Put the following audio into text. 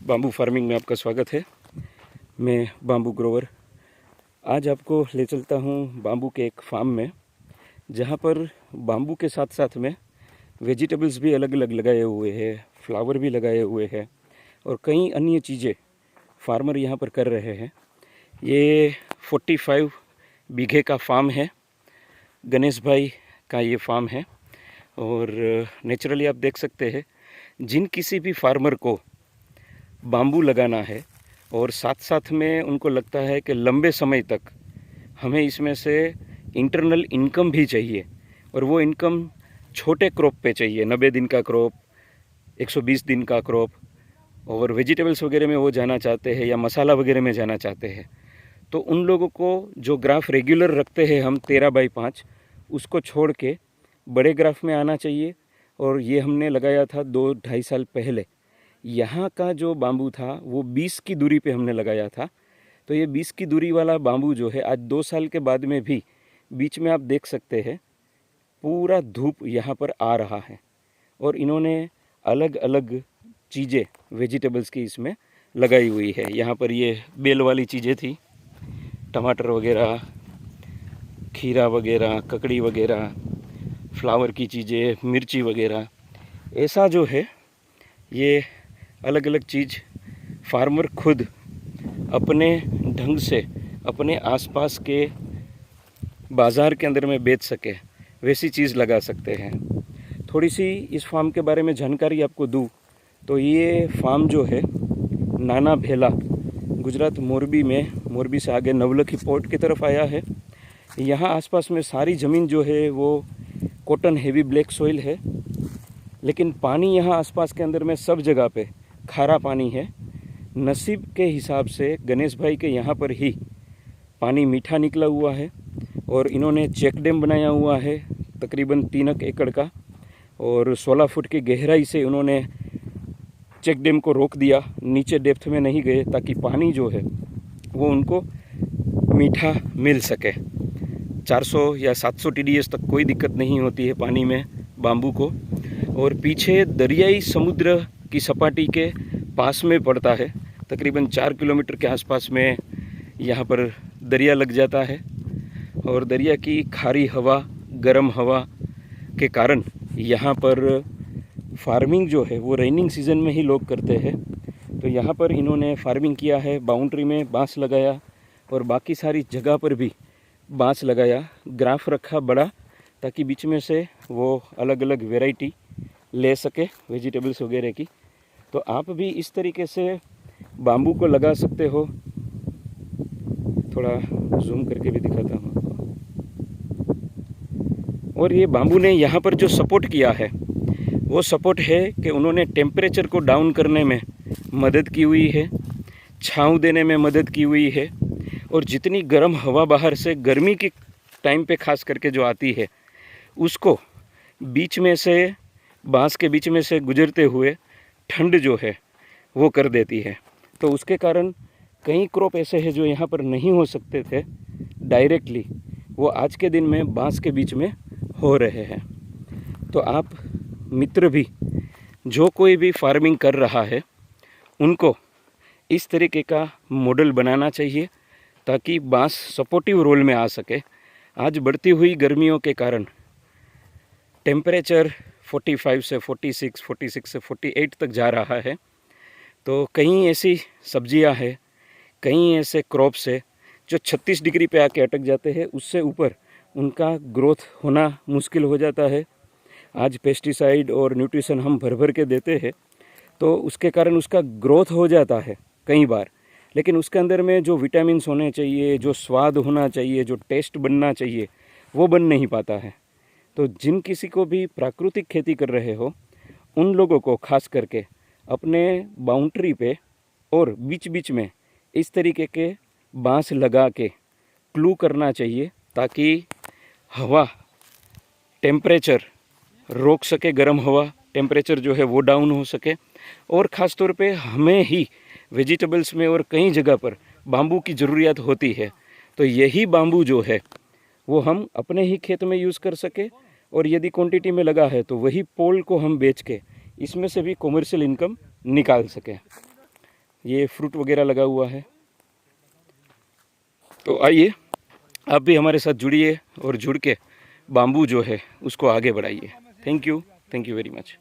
Bamboo farming में आपका स्वागत है। मैं बाम्बू ग्रोवर आज आपको ले चलता हूँ बाम्बू के एक फार्म में, जहाँ पर बाम्बू के साथ साथ में वेजिटेबल्स भी अलग अलग लगाए हुए हैं, फ्लावर भी लगाए हुए हैं और कई अन्य चीज़ें फार्मर यहाँ पर कर रहे हैं। ये 45 बीघे का फार्म है, गणेश भाई का ये फार्म है। और नेचुरली आप देख सकते हैं, जिन किसी भी फार्मर को बाम्बू लगाना है और साथ साथ में उनको लगता है कि लंबे समय तक हमें इसमें से इंटरनल इनकम भी चाहिए, और वो इनकम छोटे क्रॉप पे चाहिए, 90 दिन का क्रॉप, 120 दिन का क्रॉप, और वेजिटेबल्स वगैरह में वो जाना चाहते हैं या मसाला वगैरह में जाना चाहते हैं, तो उन लोगों को जो ग्राफ रेगुलर रखते हैं हम 13x5, उसको छोड़ के बड़े ग्राफ में आना चाहिए। और ये हमने लगाया था 2-2.5 साल पहले। यहाँ का जो बाम्बू था वो 20 की दूरी पे हमने लगाया था। तो ये 20 की दूरी वाला बाम्बू जो है आज 2 साल के बाद में भी बीच में आप देख सकते हैं पूरा धूप यहाँ पर आ रहा है। और इन्होंने अलग अलग चीज़ें वेजिटेबल्स की इसमें लगाई हुई है। यहाँ पर ये बेल वाली चीज़ें थी, टमाटर वगैरह, खीरा वगैरह, ककड़ी वगैरह, फ्लावर की चीज़ें, मिर्ची वगैरह, ऐसा जो है ये अलग अलग चीज़ फार्मर खुद अपने ढंग से अपने आसपास के बाज़ार के अंदर में बेच सके वैसी चीज़ लगा सकते हैं। थोड़ी सी इस फार्म के बारे में जानकारी आपको दूँ तो ये फार्म जो है नाना भेला, गुजरात मोरबी में, मोरबी से आगे नवलखी पोर्ट की तरफ आया है। यहाँ आसपास में सारी ज़मीन जो है वो कॉटन हेवी ब्लैक सॉइल है, लेकिन पानी यहाँ आसपास के अंदर में सब जगह पे खारा पानी है। नसीब के हिसाब से गणेश भाई के यहाँ पर ही पानी मीठा निकला हुआ है और इन्होंने चेक डैम बनाया हुआ है तकरीबन 3 एकड़ का, और 16 फुट की गहराई से उन्होंने चेक डैम को रोक दिया, नीचे डेप्थ में नहीं गए ताकि पानी जो है वो उनको मीठा मिल सके। 400 या 700 TDS तक कोई दिक्कत नहीं होती है पानी में बाम्बू को। और पीछे दरियाई समुद्र की सपाटी के पास में पड़ता है, तकरीबन 4 किलोमीटर के आसपास में यहाँ पर दरिया लग जाता है। और दरिया की खारी हवा, गर्म हवा के कारण यहाँ पर फार्मिंग जो है वो रेनिंग सीज़न में ही लोग करते हैं। तो यहाँ पर इन्होंने फार्मिंग किया है, बाउंड्री में बांस लगाया और बाकी सारी जगह पर भी बांस लगाया, ग्राफ रखा बड़ा, ताकि बीच में से वो अलग अलग वैरायटी ले सके वेजिटेबल्स वगैरह की। तो आप भी इस तरीके से बाम्बू को लगा सकते हो। थोड़ा जूम करके भी दिखाता हूँ आपको। और ये बाम्बू ने यहाँ पर जो सपोर्ट किया है वो सपोर्ट है कि उन्होंने टेम्परेचर को डाउन करने में मदद की हुई है, छाँव देने में मदद की हुई है, और जितनी गर्म हवा बाहर से गर्मी के टाइम पे खास करके जो आती है उसको बीच में से, बांस के बीच में से गुजरते हुए ठंड जो है वो कर देती है। तो उसके कारण कई क्रॉप ऐसे हैं जो यहाँ पर नहीं हो सकते थे डायरेक्टली, वो आज के दिन में बांस के बीच में हो रहे हैं। तो आप मित्र भी, जो कोई भी फार्मिंग कर रहा है, उनको इस तरीके का मॉडल बनाना चाहिए ताकि बांस सपोर्टिव रोल में आ सके। आज बढ़ती हुई गर्मियों के कारण टेम्परेचर 45 से 46, 46 से 48 तक जा रहा है। तो कई ऐसी सब्जियां हैं, कई ऐसे क्रॉप्स है जो 36 डिग्री पे आके अटक जाते हैं, उससे ऊपर उनका ग्रोथ होना मुश्किल हो जाता है। आज पेस्टिसाइड और न्यूट्रिशन हम भर भर के देते हैं, तो उसके कारण उसका ग्रोथ हो जाता है कई बार, लेकिन उसके अंदर में जो विटामिन्स होने चाहिए, जो स्वाद होना चाहिए, जो टेस्ट बनना चाहिए, वो बन नहीं पाता है। तो जिन किसी को भी प्राकृतिक खेती कर रहे हो, उन लोगों को खास करके अपने बाउंड्री पे और बीच बीच में इस तरीके के बांस लगा के क्लू करना चाहिए ताकि हवा टेम्परेचर रोक सके, गर्म हवा टेम्परेचर जो है वो डाउन हो सके। और ख़ास तौर पे हमें ही वेजिटेबल्स में और कई जगह पर बाम्बू की ज़रूरियात होती है, तो यही बाम्बू जो है वो हम अपने ही खेत में यूज़ कर सके, और यदि क्वांटिटी में लगा है तो वही पोल को हम बेच के इसमें से भी कॉमर्शियल इनकम निकाल सकें। ये फ्रूट वगैरह लगा हुआ है। तो आइए आप भी हमारे साथ जुड़िए और जुड़ के बाम्बू जो है उसको आगे बढ़ाइए। Thank you very much.